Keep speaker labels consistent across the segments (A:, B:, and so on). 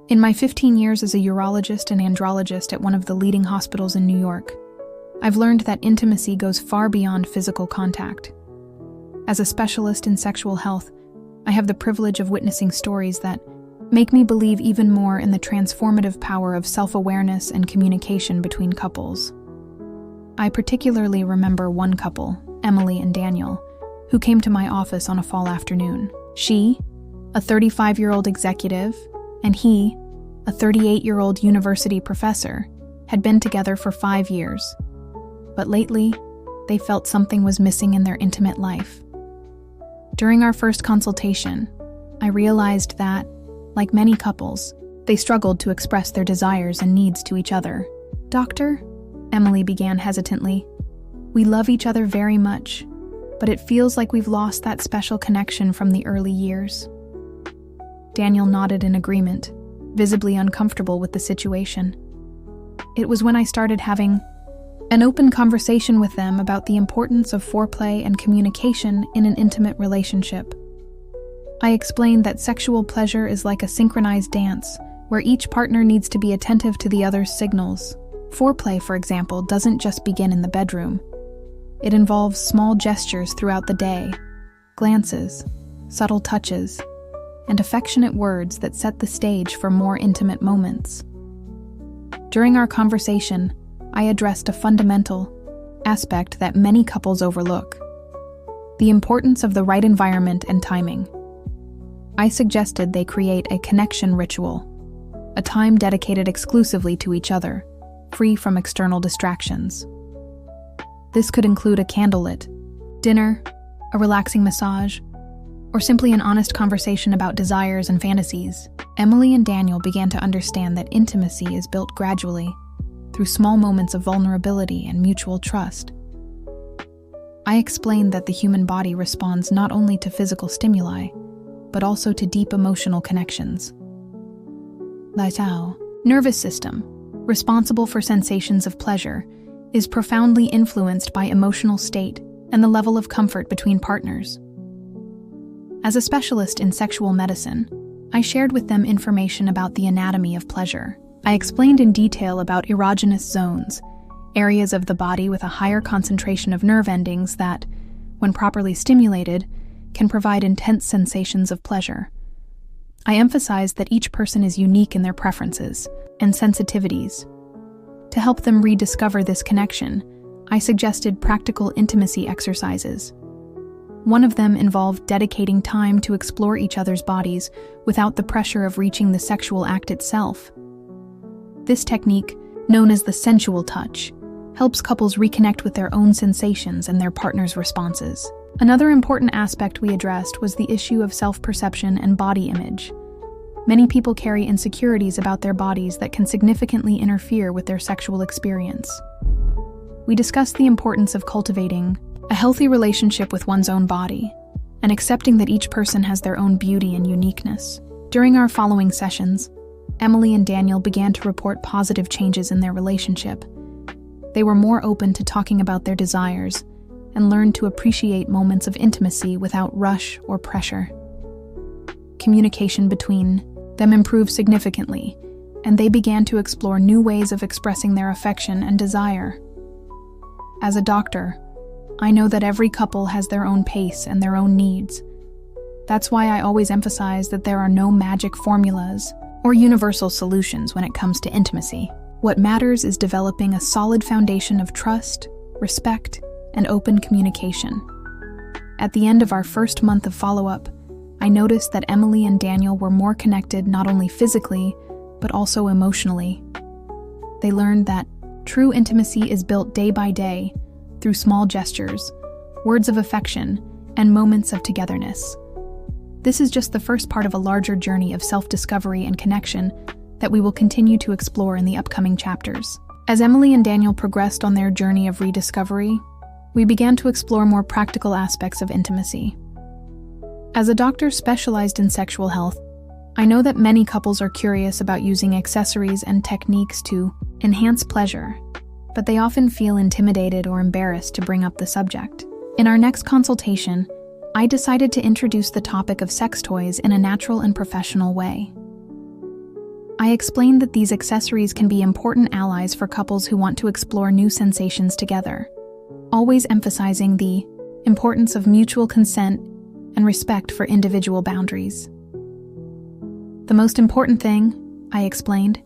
A: In my 15 years as a urologist and andrologist at one of the leading hospitals in New York, I've learned that intimacy goes far beyond physical contact. As a specialist in sexual health, I have the privilege of witnessing stories that make me believe even more in the transformative power of self-awareness and communication between couples. I particularly remember one couple, Emily and Daniel, who came to my office on a fall afternoon. She, a 35-year-old executive, and he, a 38-year-old university professor, had been together for 5 years. But lately, they felt something was missing in their intimate life. During our first consultation, I realized that, like many couples, they struggled to express their desires and needs to each other. "Doctor," Emily began hesitantly, "we love each other very much, but it feels like we've lost that special connection from the early years." Daniel nodded in agreement, visibly uncomfortable with the situation. It was when I started having an open conversation with them about the importance of foreplay and communication in an intimate relationship. I explained that sexual pleasure is like a synchronized dance, where each partner needs to be attentive to the other's signals. Foreplay, for example, doesn't just begin in the bedroom. It involves small gestures throughout the day, glances, subtle touches, and affectionate words that set the stage for more intimate moments. During our conversation, I addressed a fundamental aspect that many couples overlook: the importance of the right environment and timing. I suggested they create a connection ritual, a time dedicated exclusively to each other, free from external distractions. This could include a candlelit dinner, a relaxing massage, or simply an honest conversation about desires and fantasies. Emily and Daniel began to understand that intimacy is built gradually, through small moments of vulnerability and mutual trust. I explained that the human body responds not only to physical stimuli, but also to deep emotional connections. The nervous system, responsible for sensations of pleasure, is profoundly influenced by emotional state and the level of comfort between partners. As a specialist in sexual medicine, I shared with them information about the anatomy of pleasure. I explained in detail about erogenous zones, areas of the body with a higher concentration of nerve endings that, when properly stimulated, can provide intense sensations of pleasure. I emphasized that each person is unique in their preferences and sensitivities. To help them rediscover this connection, I suggested practical intimacy exercises. One of them involved dedicating time to explore each other's bodies without the pressure of reaching the sexual act itself. This technique, known as the sensual touch, helps couples reconnect with their own sensations and their partner's responses. Another important aspect we addressed was the issue of self-perception and body image. Many people carry insecurities about their bodies that can significantly interfere with their sexual experience. We discussed the importance of cultivating a healthy relationship with one's own body and accepting that each person has their own beauty and uniqueness. During our following sessions, Emily and Daniel began to report positive changes in their relationship. They were more open to talking about their desires and learned to appreciate moments of intimacy without rush or pressure. Communication between them improved significantly, and they began to explore new ways of expressing their affection and desire. As a doctor, I know that every couple has their own pace and their own needs. That's why I always emphasize that there are no magic formulas or universal solutions when it comes to intimacy. What matters is developing a solid foundation of trust, respect, and open communication. At the end of our first month of follow-up, I noticed that Emily and Daniel were more connected not only physically, but also emotionally. They learned that true intimacy is built day by day through small gestures, words of affection, and moments of togetherness. This is just the first part of a larger journey of self-discovery and connection that we will continue to explore in the upcoming chapters. As Emily and Daniel progressed on their journey of rediscovery, we began to explore more practical aspects of intimacy. As a doctor specialized in sexual health, I know that many couples are curious about using accessories and techniques to enhance pleasure, but they often feel intimidated or embarrassed to bring up the subject. In our next consultation, I decided to introduce the topic of sex toys in a natural and professional way. I explained that these accessories can be important allies for couples who want to explore new sensations together, always emphasizing the importance of mutual consent and respect for individual boundaries. The most important thing, I explained,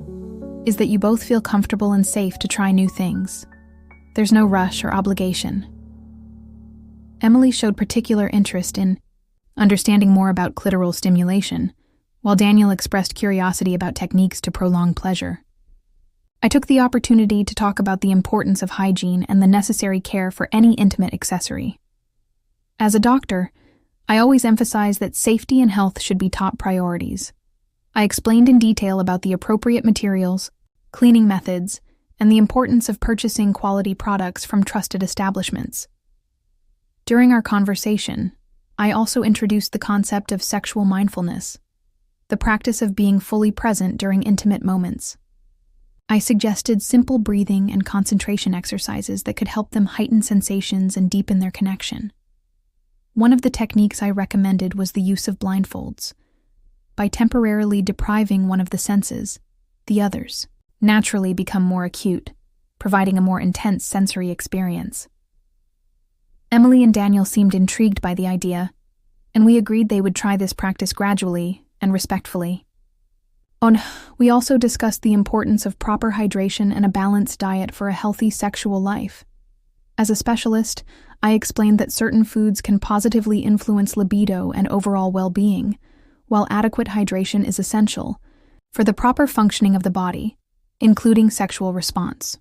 A: is that you both feel comfortable and safe to try new things. There's no rush or obligation. Emily showed particular interest in understanding more about clitoral stimulation, while Daniel expressed curiosity about techniques to prolong pleasure. I took the opportunity to talk about the importance of hygiene and the necessary care for any intimate accessory. As a doctor, I always emphasize that safety and health should be top priorities. I explained in detail about the appropriate materials, cleaning methods, and the importance of purchasing quality products from trusted establishments. During our conversation, I also introduced the concept of sexual mindfulness, the practice of being fully present during intimate moments. I suggested simple breathing and concentration exercises that could help them heighten sensations and deepen their connection. One of the techniques I recommended was the use of blindfolds. By temporarily depriving one of the senses, the others naturally become more acute, providing a more intense sensory experience. Emily and Daniel seemed intrigued by the idea, and we agreed they would try this practice gradually and respectfully. We also discussed the importance of proper hydration and a balanced diet for a healthy sexual life. As a specialist, I explained that certain foods can positively influence libido and overall well-being, while adequate hydration is essential for the proper functioning of the body, including sexual response.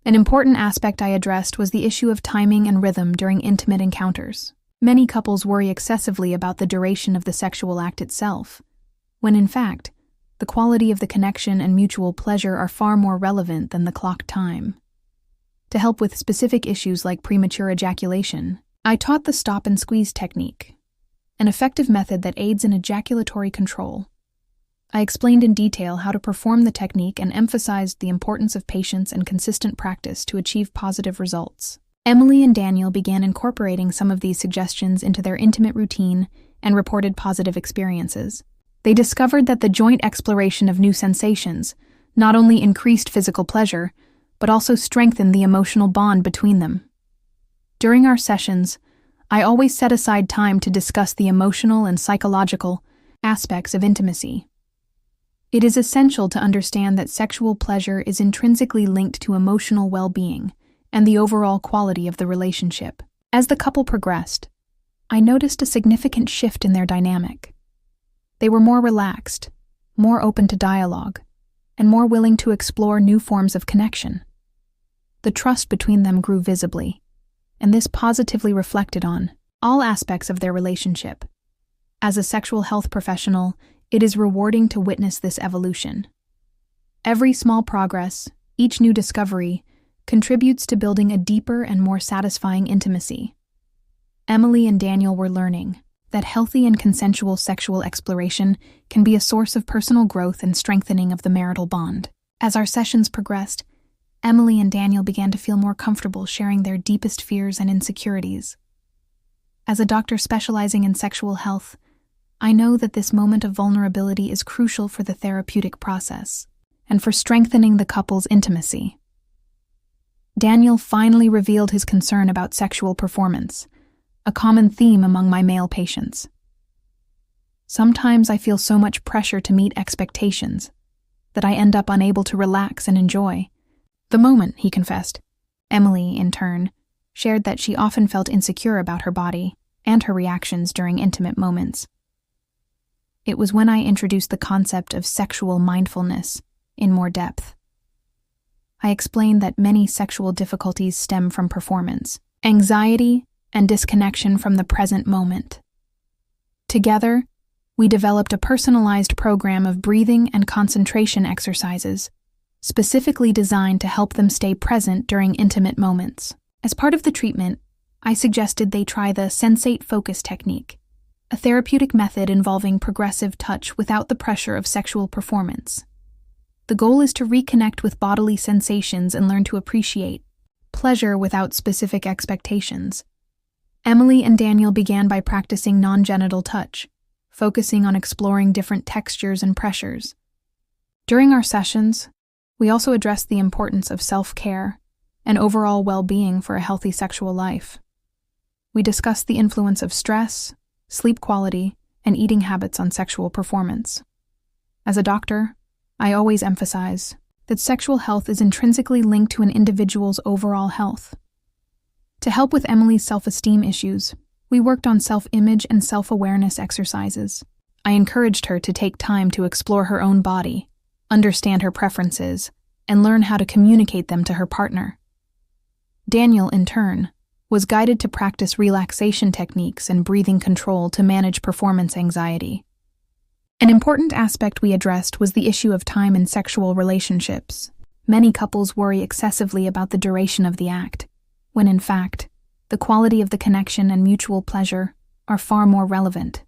A: An important aspect I addressed was the issue of timing and rhythm during intimate encounters. Many couples worry excessively about the duration of the sexual act itself, when in fact, the quality of the connection and mutual pleasure are far more relevant than the clock time. To help with specific issues like premature ejaculation, I taught the stop and squeeze technique, an effective method that aids in ejaculatory control. I explained in detail how to perform the technique and emphasized the importance of patience and consistent practice to achieve positive results. Emily and Daniel began incorporating some of these suggestions into their intimate routine and reported positive experiences. They discovered that the joint exploration of new sensations not only increased physical pleasure, but also strengthened the emotional bond between them. During our sessions, I always set aside time to discuss the emotional and psychological aspects of intimacy. It is essential to understand that sexual pleasure is intrinsically linked to emotional well-being and the overall quality of the relationship. As the couple progressed, I noticed a significant shift in their dynamic. They were more relaxed, more open to dialogue, and more willing to explore new forms of connection. The trust between them grew visibly, and this positively reflected on all aspects of their relationship. As a sexual health professional, it is rewarding to witness this evolution. Every small progress, each new discovery, contributes to building a deeper and more satisfying intimacy. Emily and Daniel were learning that healthy and consensual sexual exploration can be a source of personal growth and strengthening of the marital bond. As our sessions progressed, Emily and Daniel began to feel more comfortable sharing their deepest fears and insecurities. As a doctor specializing in sexual health, I know that this moment of vulnerability is crucial for the therapeutic process and for strengthening the couple's intimacy. Daniel finally revealed his concern about sexual performance, a common theme among my male patients. Sometimes I feel so much pressure to meet expectations that I end up unable to relax and enjoy the moment, he confessed. Emily, in turn, shared that she often felt insecure about her body and her reactions during intimate moments. It was when I introduced the concept of sexual mindfulness in more depth. I explained that many sexual difficulties stem from performance, anxiety, and disconnection from the present moment. Together, we developed a personalized program of breathing and concentration exercises, specifically designed to help them stay present during intimate moments. As part of the treatment, I suggested they try the sensate focus technique, a therapeutic method involving progressive touch without the pressure of sexual performance. The goal is to reconnect with bodily sensations and learn to appreciate pleasure without specific expectations. Emily and Daniel began by practicing non-genital touch, focusing on exploring different textures and pressures. During our sessions, we also addressed the importance of self-care and overall well-being for a healthy sexual life. We discussed the influence of stress, sleep quality, and eating habits on sexual performance. As a doctor, I always emphasize that sexual health is intrinsically linked to an individual's overall health. To help with Emily's self-esteem issues, we worked on self-image and self-awareness exercises. I encouraged her to take time to explore her own body, understand her preferences, and learn how to communicate them to her partner. Daniel, in turn, was guided to practice relaxation techniques and breathing control to manage performance anxiety. An important aspect we addressed was the issue of time in sexual relationships. Many couples worry excessively about the duration of the act, when in fact, the quality of the connection and mutual pleasure are far more relevant.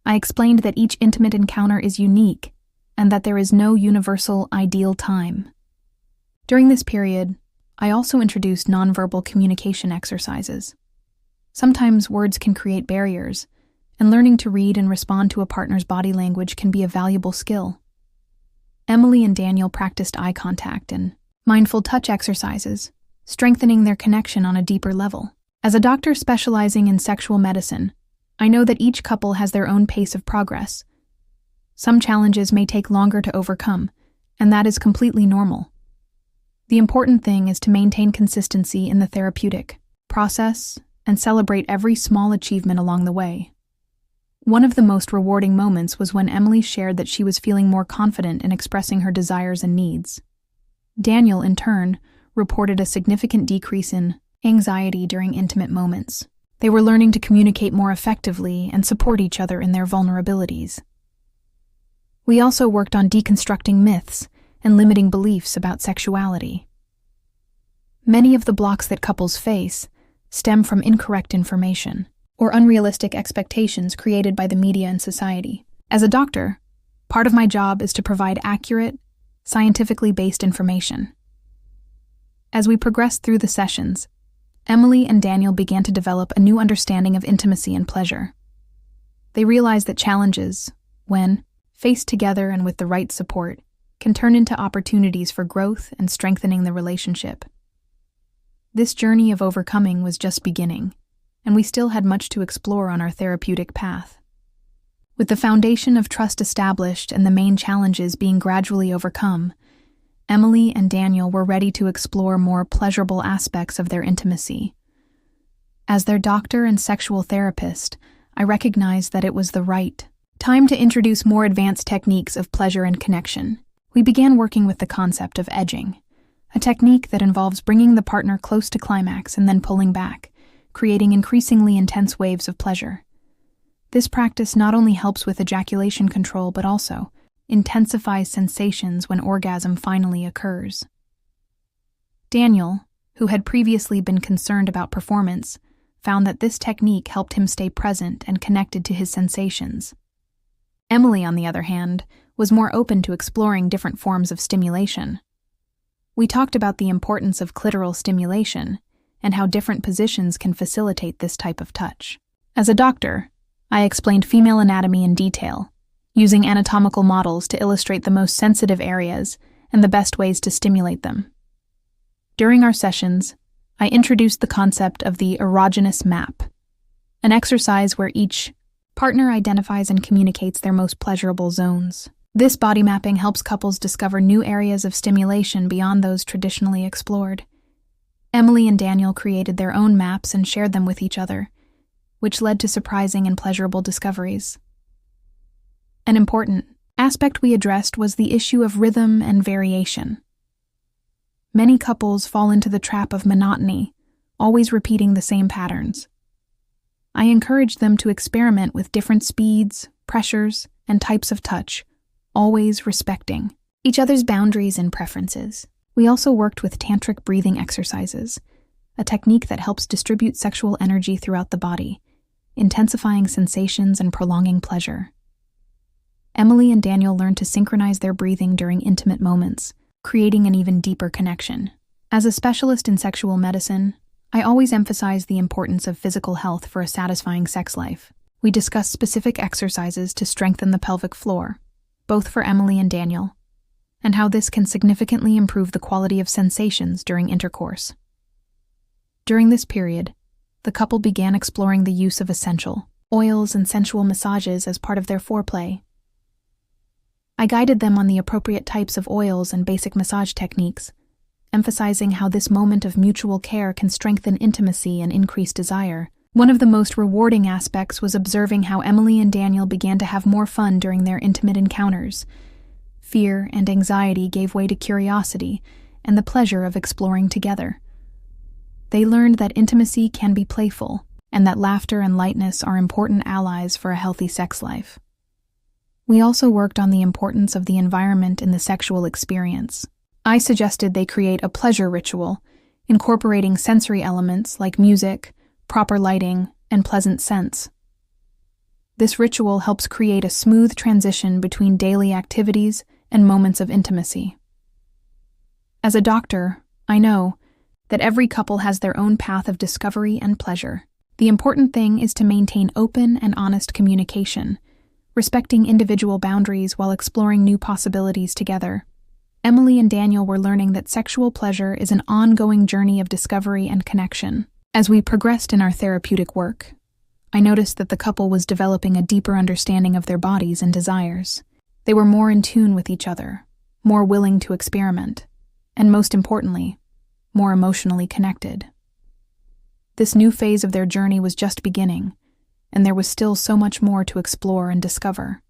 A: I explained that each intimate encounter is unique and that there is no universal ideal time. During this period, I also introduced nonverbal communication exercises. Sometimes words can create barriers, and learning to read and respond to a partner's body language can be a valuable skill. Emily and Daniel practiced eye contact and mindful touch exercises, strengthening their connection on a deeper level. As a doctor specializing in sexual medicine, I know that each couple has their own pace of progress. Some challenges may take longer to overcome, and that is completely normal. The important thing is to maintain consistency in the therapeutic process and celebrate every small achievement along the way. One of the most rewarding moments was when Emily shared that she was feeling more confident in expressing her desires and needs. Daniel, in turn, reported a significant decrease in anxiety during intimate moments. They were learning to communicate more effectively and support each other in their vulnerabilities. We also worked on deconstructing myths and limiting beliefs about sexuality. Many of the blocks that couples face stem from incorrect information or unrealistic expectations created by the media and society. As a doctor, part of my job is to provide accurate, scientifically based information. As we progressed through the sessions, Emily and Daniel began to develop a new understanding of intimacy and pleasure. They realized that challenges, when faced together and with the right support, can turn into opportunities for growth and strengthening the relationship. This journey of overcoming was just beginning, and we still had much to explore on our therapeutic path. With the foundation of trust established and the main challenges being gradually overcome, Emily and Daniel were ready to explore more pleasurable aspects of their intimacy. As their doctor and sexual therapist, I recognized that it was the right time to introduce more advanced techniques of pleasure and connection. We began working with the concept of edging, a technique that involves bringing the partner close to climax and then pulling back, creating increasingly intense waves of pleasure. This practice not only helps with ejaculation control but also intensifies sensations when orgasm finally occurs. Daniel, who had previously been concerned about performance, found that this technique helped him stay present and connected to his sensations. Emily, on the other hand, was more open to exploring different forms of stimulation. We talked about the importance of clitoral stimulation and how different positions can facilitate this type of touch. As a doctor, I explained female anatomy in detail, using anatomical models to illustrate the most sensitive areas and the best ways to stimulate them. During our sessions, I introduced the concept of the erogenous map, an exercise where each partner identifies and communicates their most pleasurable zones. This body mapping helps couples discover new areas of stimulation beyond those traditionally explored. Emily and Daniel created their own maps and shared them with each other, which led to surprising and pleasurable discoveries. An important aspect we addressed was the issue of rhythm and variation. Many couples fall into the trap of monotony, always repeating the same patterns. I encouraged them to experiment with different speeds, pressures, and types of touch, always respecting each other's boundaries and preferences. We also worked with tantric breathing exercises, a technique that helps distribute sexual energy throughout the body, intensifying sensations and prolonging pleasure. Emily and Daniel learned to synchronize their breathing during intimate moments, creating an even deeper connection. As a specialist in sexual medicine, I always emphasize the importance of physical health for a satisfying sex life. We discussed specific exercises to strengthen the pelvic floor, both for Emily and Daniel, and how this can significantly improve the quality of sensations during intercourse. During this period, the couple began exploring the use of essential oils and sensual massages as part of their foreplay. I guided them on the appropriate types of oils and basic massage techniques, emphasizing how this moment of mutual care can strengthen intimacy and increase desire. One of the most rewarding aspects was observing how Emily and Daniel began to have more fun during their intimate encounters. Fear and anxiety gave way to curiosity and the pleasure of exploring together. They learned that intimacy can be playful, and that laughter and lightness are important allies for a healthy sex life. We also worked on the importance of the environment in the sexual experience. I suggested they create a pleasure ritual, incorporating sensory elements like music, proper lighting, and pleasant scents. This ritual helps create a smooth transition between daily activities and moments of intimacy. As a doctor, I know that every couple has their own path of discovery and pleasure. The important thing is to maintain open and honest communication, respecting individual boundaries while exploring new possibilities together. Emily and Daniel were learning that sexual pleasure is an ongoing journey of discovery and connection. As we progressed in our therapeutic work, I noticed that the couple was developing a deeper understanding of their bodies and desires. They were more in tune with each other, more willing to experiment, and most importantly, more emotionally connected. This new phase of their journey was just beginning, and there was still so much more to explore and discover.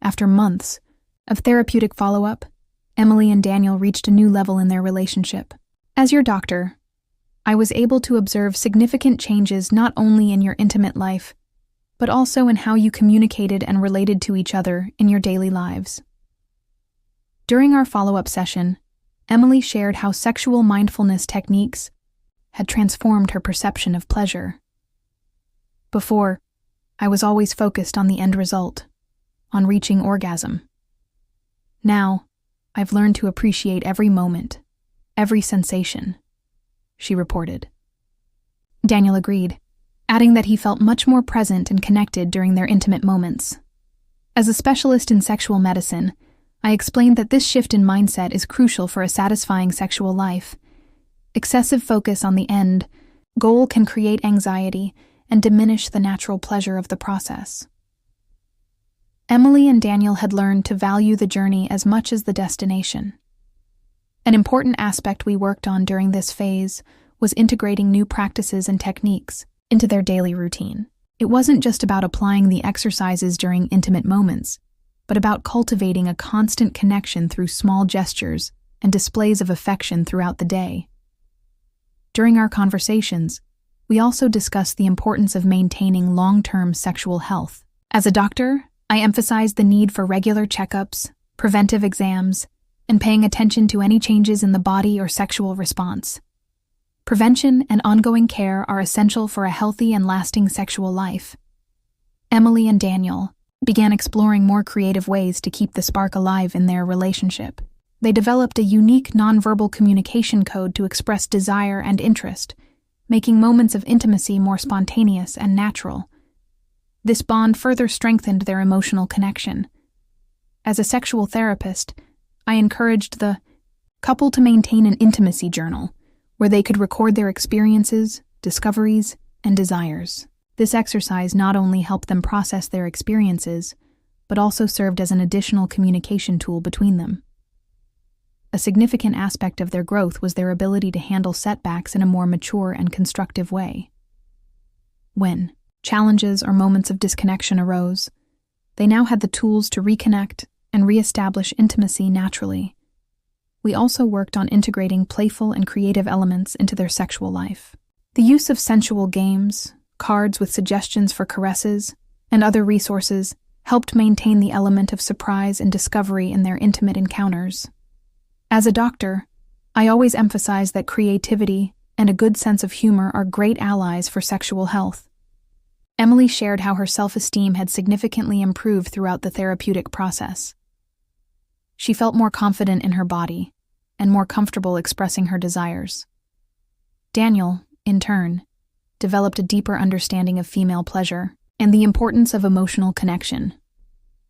A: After months of therapeutic follow-up, Emily and Daniel reached a new level in their relationship. As your doctor, I was able to observe significant changes not only in your intimate life, but also in how you communicated and related to each other in your daily lives. During our follow-up session, Emily shared how sexual mindfulness techniques had transformed her perception of pleasure. Before, I was always focused on the end result, on reaching orgasm. Now, I've learned to appreciate every moment, every sensation, she reported. Daniel agreed, adding that he felt much more present and connected during their intimate moments. As a specialist in sexual medicine, I explained that this shift in mindset is crucial for a satisfying sexual life. Excessive focus on the end goal can create anxiety and diminish the natural pleasure of the process. Emily and Daniel had learned to value the journey as much as the destination. An important aspect we worked on during this phase was integrating new practices and techniques into their daily routine. It wasn't just about applying the exercises during intimate moments, but about cultivating a constant connection through small gestures and displays of affection throughout the day. During our conversations, we also discussed the importance of maintaining long-term sexual health. As a doctor, I emphasized the need for regular checkups, preventive exams, and paying attention to any changes in the body or sexual response. Prevention and ongoing care are essential for a healthy and lasting sexual life. Emily and Daniel began exploring more creative ways to keep the spark alive in their relationship. They developed a unique nonverbal communication code to express desire and interest, making moments of intimacy more spontaneous and natural. This bond further strengthened their emotional connection. As a sexual therapist, I encouraged the couple to maintain an intimacy journal, where they could record their experiences, discoveries, and desires. This exercise not only helped them process their experiences, but also served as an additional communication tool between them. A significant aspect of their growth was their ability to handle setbacks in a more mature and constructive way. When challenges or moments of disconnection arose, they now had the tools to reconnect and reestablish intimacy naturally. We also worked on integrating playful and creative elements into their sexual life. The use of sensual games, cards with suggestions for caresses, and other resources helped maintain the element of surprise and discovery in their intimate encounters. As a doctor, I always emphasize that creativity and a good sense of humor are great allies for sexual health. Emily shared how her self-esteem had significantly improved throughout the therapeutic process. She felt more confident in her body and more comfortable expressing her desires. Daniel, in turn, developed a deeper understanding of female pleasure and the importance of emotional connection.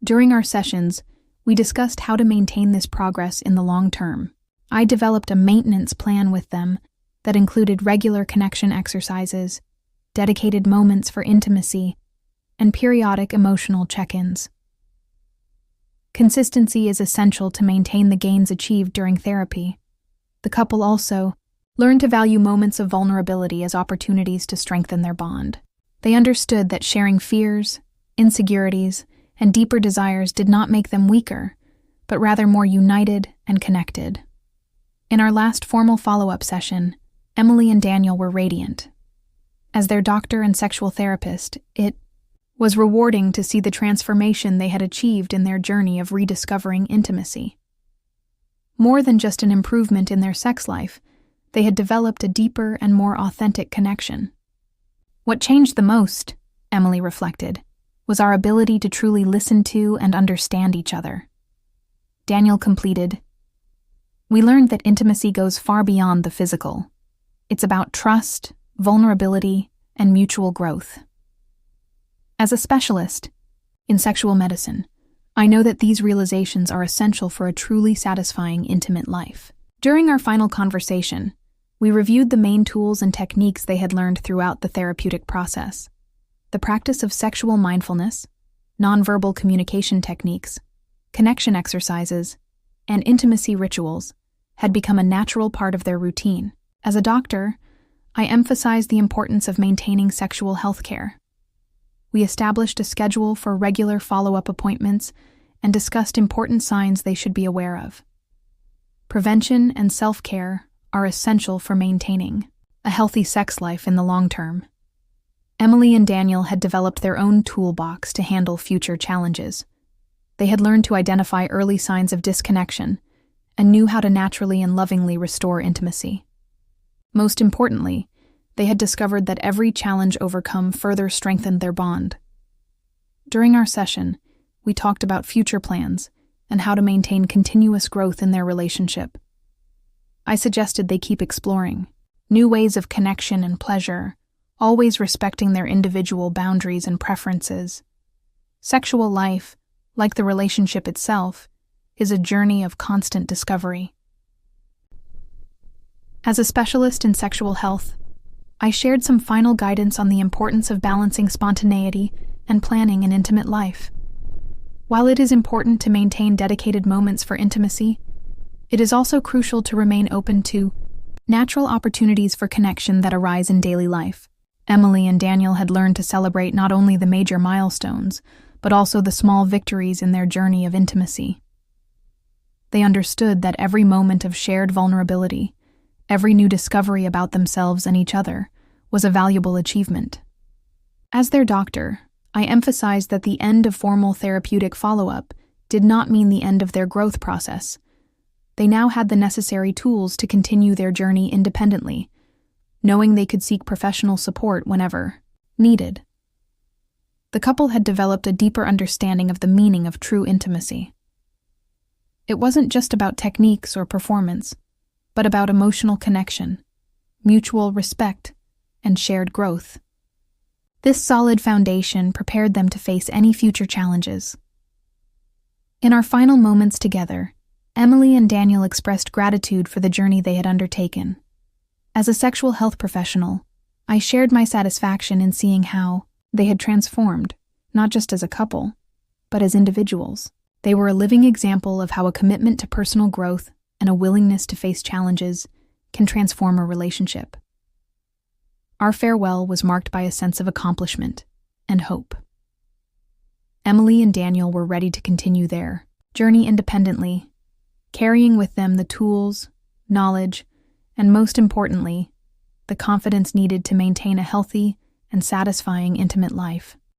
A: During our sessions, We discussed how to maintain this progress in the long term. I developed a maintenance plan with them that included regular connection exercises, dedicated moments for intimacy, and periodic emotional check-ins. Consistency is essential to maintain the gains achieved during therapy. The couple also learned to value moments of vulnerability as opportunities to strengthen their bond. They understood that sharing fears, insecurities, and deeper desires did not make them weaker, but rather more united and connected. In our last formal follow-up session, Emily and Daniel were radiant. As their doctor and sexual therapist, it was rewarding to see the transformation they had achieved in their journey of rediscovering intimacy. More than just an improvement in their sex life, they had developed a deeper and more authentic connection. What changed the most, Emily reflected, was our ability to truly listen to and understand each other. Daniel completed, "We learned that intimacy goes far beyond the physical. It's about trust, vulnerability, and mutual growth." As a specialist in sexual medicine, I know that these realizations are essential for a truly satisfying intimate life. During our final conversation, we reviewed the main tools and techniques they had learned throughout the therapeutic process. The practice of sexual mindfulness, nonverbal communication techniques, connection exercises, and intimacy rituals had become a natural part of their routine. As a doctor, I emphasized the importance of maintaining sexual health care. We established a schedule for regular follow-up appointments and discussed important signs they should be aware of. Prevention and self-care are essential for maintaining a healthy sex life in the long term. Emily and Daniel had developed their own toolbox to handle future challenges. They had learned to identify early signs of disconnection and knew how to naturally and lovingly restore intimacy. Most importantly, they had discovered that every challenge overcome further strengthened their bond. During our session, we talked about future plans and how to maintain continuous growth in their relationship. I suggested they keep exploring new ways of connection and pleasure, always respecting their individual boundaries and preferences. Sexual life, like the relationship itself, is a journey of constant discovery. As a specialist in sexual health, I shared some final guidance on the importance of balancing spontaneity and planning an intimate life. While it is important to maintain dedicated moments for intimacy, it is also crucial to remain open to natural opportunities for connection that arise in daily life. Emily and Daniel had learned to celebrate not only the major milestones, but also the small victories in their journey of intimacy. They understood that every moment of shared vulnerability, every new discovery about themselves and each other, was a valuable achievement. As their doctor, I emphasized that the end of formal therapeutic follow-up did not mean the end of their growth process. They now had the necessary tools to continue their journey independently, knowing they could seek professional support whenever needed. The couple had developed a deeper understanding of the meaning of true intimacy. It wasn't just about techniques or performance, but about emotional connection, mutual respect, and shared growth. This solid foundation prepared them to face any future challenges. In our final moments together, Emily and Daniel expressed gratitude for the journey they had undertaken. As a sexual health professional, I shared my satisfaction in seeing how they had transformed, not just as a couple, but as individuals. They were a living example of how a commitment to personal growth and a willingness to face challenges can transform a relationship. Our farewell was marked by a sense of accomplishment and hope. Emily and Daniel were ready to continue their journey independently, carrying with them the tools, knowledge, and most importantly, the confidence needed to maintain a healthy and satisfying intimate life.